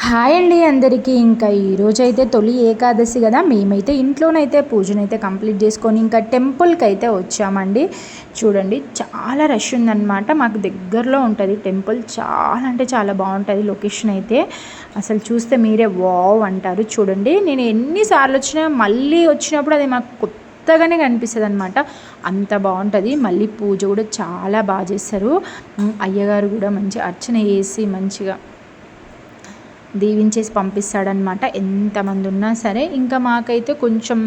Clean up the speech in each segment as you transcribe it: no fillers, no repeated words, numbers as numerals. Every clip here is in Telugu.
హాయ్ అండి అందరికీ. ఇంకా ఈరోజైతే తొలి ఏకాదశి కదా, మేమైతే ఇంట్లోనైతే పూజనైతే కంప్లీట్ చేసుకొని ఇంకా టెంపుల్కి అయితే వచ్చామండి. చూడండి, చాలా రష్ ఉందన్నమాట. మాకు దగ్గరలో ఉంటుంది టెంపుల్. చాలా అంటే చాలా బాగుంటుంది లొకేషన్ అయితే. అసలు చూస్తే మీరే వావ్ అంటారు. చూడండి, నేను ఎన్నిసార్లు వచ్చినా మళ్ళీ వచ్చినప్పుడు అది మాకు కొత్తగానే కనిపిస్తుంది అనమాట. అంత బాగుంటుంది. మళ్ళీ పూజ కూడా చాలా బాగా చేస్తారు. అయ్యగారు కూడా మంచి అర్చన చేసి మంచిగా దీవించేసి పంపిస్తాడనమాట. ఎంతమంది ఉన్నా సరే. ఇంకా మాకైతే కొంచెం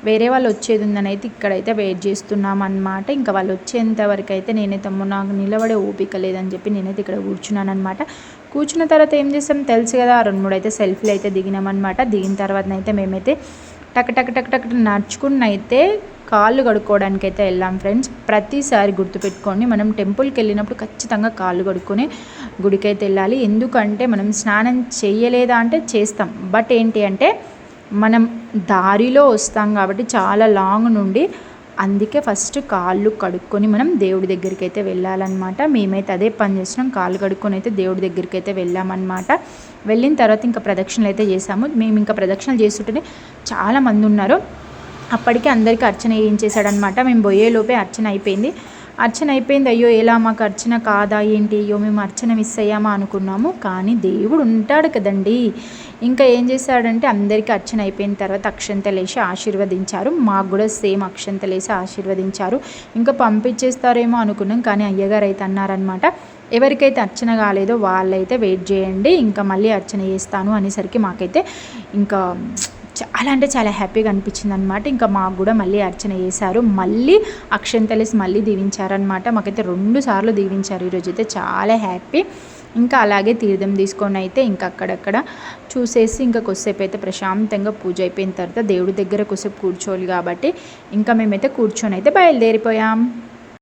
వేరే వాళ్ళు వచ్చేది ఉందని అయితే ఇక్కడైతే వెయిట్ చేస్తున్నాం అనమాట. ఇంకా వాళ్ళు వచ్చేంత వరకు అయితే నేనైతే నాకు నిలబడే ఓపిక లేదని చెప్పి నేనైతే ఇక్కడ కూర్చున్నాను అనమాట. కూర్చున్న తర్వాత ఏం చేస్తాం తెలుసు కదా, 2-3 అయితే సెల్ఫీలు అయితే దిగినామన్నమాట. దిగిన తర్వాతనైతే మేమైతే టక్ టక్ టక్ టక్ నడుచుకుని అయితే కాళ్ళు కడుక్కోవడానికి అయితే వెళ్ళాం ఫ్రెండ్స్. ప్రతిసారి గుర్తుపెట్టుకోండి, మనం టెంపుల్కి వెళ్ళినప్పుడు ఖచ్చితంగా కాళ్ళు కడుక్కొని గుడికైతే వెళ్ళాలి. ఎందుకంటే మనం స్నానం చేయలేదా అంటే చేస్తాం, బట్ ఏంటి అంటే మనం దారిలో వస్తాం కాబట్టి చాలా లాంగ్ నుండి, అందుకే ఫస్ట్ కాళ్ళు కడుక్కొని మనం దేవుడి దగ్గరికి అయితే వెళ్ళాలన్నమాట. మేమైతే అదే పని చేస్తున్నాం, కాళ్ళు కడుక్కొని అయితే దేవుడి దగ్గరికి అయితే వెళ్ళామన్నమాట. వెళ్ళిన తర్వాత ఇంకా ప్రదక్షిణలు అయితే చేసాము. మేము ఇంకా ప్రదక్షిణలు చేస్తుంటేనే చాలామంది ఉన్నారు. అప్పటికే అందరికీ అర్చన చేయించేశాడనమాట. మేము పోయేలోపే అర్చన అయిపోయింది. అయ్యో ఎలా మాకు అర్చన కాదా ఏంటి, అయ్యో మేము అర్చన మిస్ అయ్యామా అనుకున్నాము. కానీ దేవుడు ఉంటాడు కదండి. ఇంకా ఏం చేశాడంటే అందరికీ అర్చన అయిపోయిన తర్వాత అక్షంతలేసి ఆశీర్వదించారు. మాకు కూడా సేమ్ అక్షంతలేసి ఆశీర్వదించారు. ఇంకా పంపించేస్తారేమో అనుకున్నాం, కానీ అయ్యగారు అయితే అన్నారనమాట, ఎవరికైతే అర్చన కాలేదో వాళ్ళైతే వెయిట్ చేయండి, ఇంకా మళ్ళీ అర్చన చేస్తాను అనేసరికి మాకైతే ఇంకా చాలా అంటే చాలా హ్యాపీగా అనిపించింది అనమాట. ఇంకా మాకు కూడా మళ్ళీ అర్చన చేశారు. మళ్ళీ అక్షంతలేసి మళ్ళీ దీవించారనమాట. మాకైతే 2 సార్లు దీవించారు. ఈరోజు అయితే చాలా హ్యాపీ. ఇంకా అలాగే తీర్థం తీసుకొని అయితే ఇంకా అక్కడక్కడ చూసేసి ఇంకా కొద్దిసేపు అయితే ప్రశాంతంగా పూజ అయిపోయిన తర్వాత దేవుడి దగ్గర కొద్దిసేపు కూర్చోవాలి కాబట్టి ఇంకా మేమైతే కూర్చొని అయితే బయలుదేరిపోయాం.